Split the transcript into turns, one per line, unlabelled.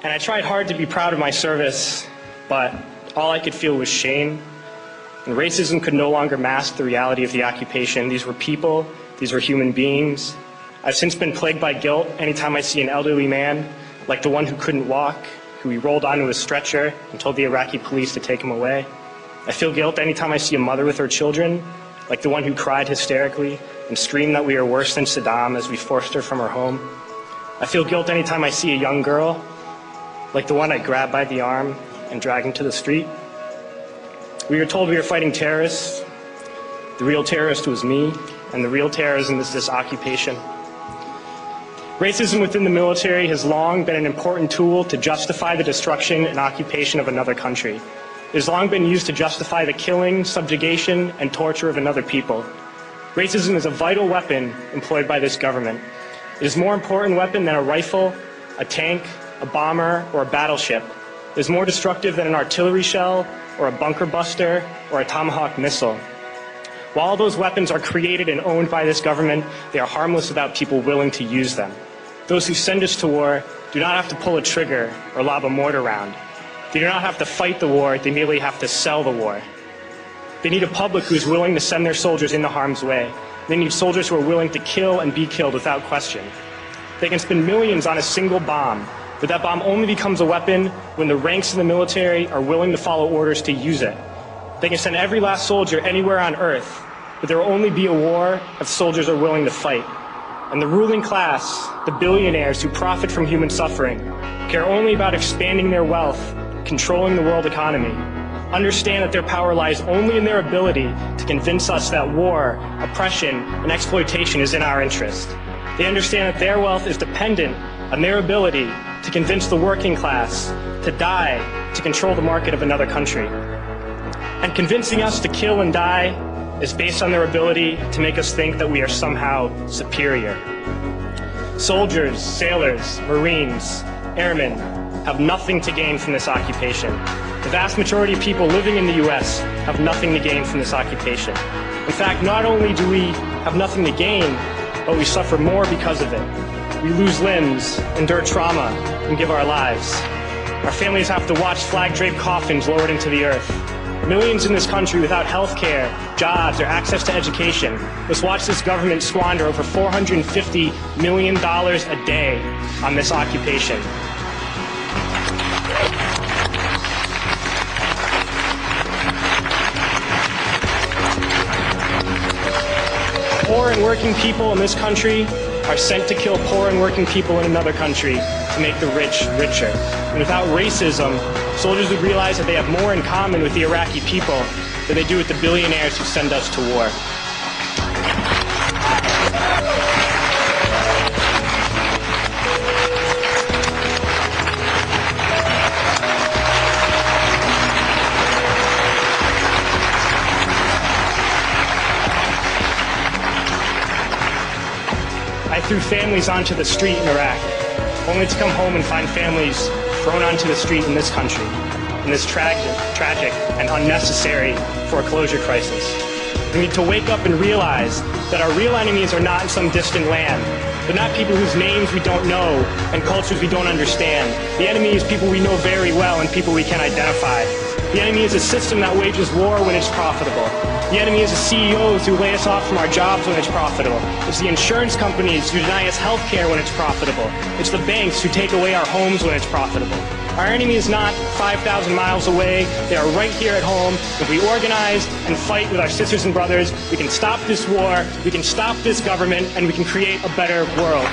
And I tried hard to be proud of my service, but all I could feel was shame. And racism could no longer mask the reality of the occupation. These were people, these were human beings. I've since been plagued by guilt anytime I see an elderly man, like the one who couldn't walk, who we rolled onto a stretcher and told the Iraqi police to take him away. I feel guilt anytime I see a mother with her children, like the one who cried hysterically and screamed that we are worse than Saddam as we forced her from her home. I feel guilt anytime I see a young girl, like the one I grabbed by the arm and dragged into the street. We were told we were fighting terrorists. The real terrorist was me, and the real terrorism is this occupation. Racism within the military has long been an important tool to justify the destruction and occupation of another country. It has long been used to justify the killing, subjugation, and torture of another people. Racism is a vital weapon employed by this government. It is a more important weapon than a rifle, a tank, a bomber, or a battleship. It is more destructive than an artillery shell, or a bunker buster, or a Tomahawk missile. While all those weapons are created and owned by this government, they are harmless without people willing to use them. Those who send us to war do not have to pull a trigger or lob a mortar round. They do not have to fight the war, they merely have to sell the war. They need a public who is willing to send their soldiers into harm's way. They need soldiers who are willing to kill and be killed without question. They can spend millions on a single bomb, but that bomb only becomes a weapon when the ranks in the military are willing to follow orders to use it. They can send every last soldier anywhere on earth, but there will only be a war if soldiers are willing to fight. And the ruling class, the billionaires who profit from human suffering, care only about expanding their wealth, controlling the world economy. Understand that their power lies only in their ability to convince us that war, oppression, and exploitation is in our interest. They understand that their wealth is dependent on their ability to convince the working class to die to control the market of another country. And convincing us to kill and die is based on their ability to make us think that we are somehow superior. Soldiers, sailors, Marines, airmen have nothing to gain from this occupation. The vast majority of people living in the U.S. have nothing to gain from this occupation. In fact, not only do we have nothing to gain, but we suffer more because of it. We lose limbs, endure trauma, and give our lives. Our families have to watch flag-draped coffins lowered into the earth. Millions in this country without health care, jobs, or access to education must watch this government squander over $450 million a day on this occupation. Poor and working people in this country are sent to kill poor and working people in another country to make the rich richer. And without racism, soldiers would realize that they have more in common with the Iraqi people than they do with the billionaires who send us to war. I threw families onto the street in Iraq, only to come home and find families thrown onto the street in this country, in this tragic and unnecessary foreclosure crisis. We need to wake up and realize that our real enemies are not in some distant land. They're not people whose names we don't know and cultures we don't understand. The enemy is people we know very well and people we can identify. The enemy is a system that wages war when it's profitable. The enemy is the CEOs who lay us off from our jobs when it's profitable. It's the insurance companies who deny us health care when it's profitable. It's the banks who take away our homes when it's profitable. Our enemy is not 5,000 miles away. They are right here at home. If we organize and fight with our sisters and brothers, we can stop this war, we can stop this government, and we can create a better world.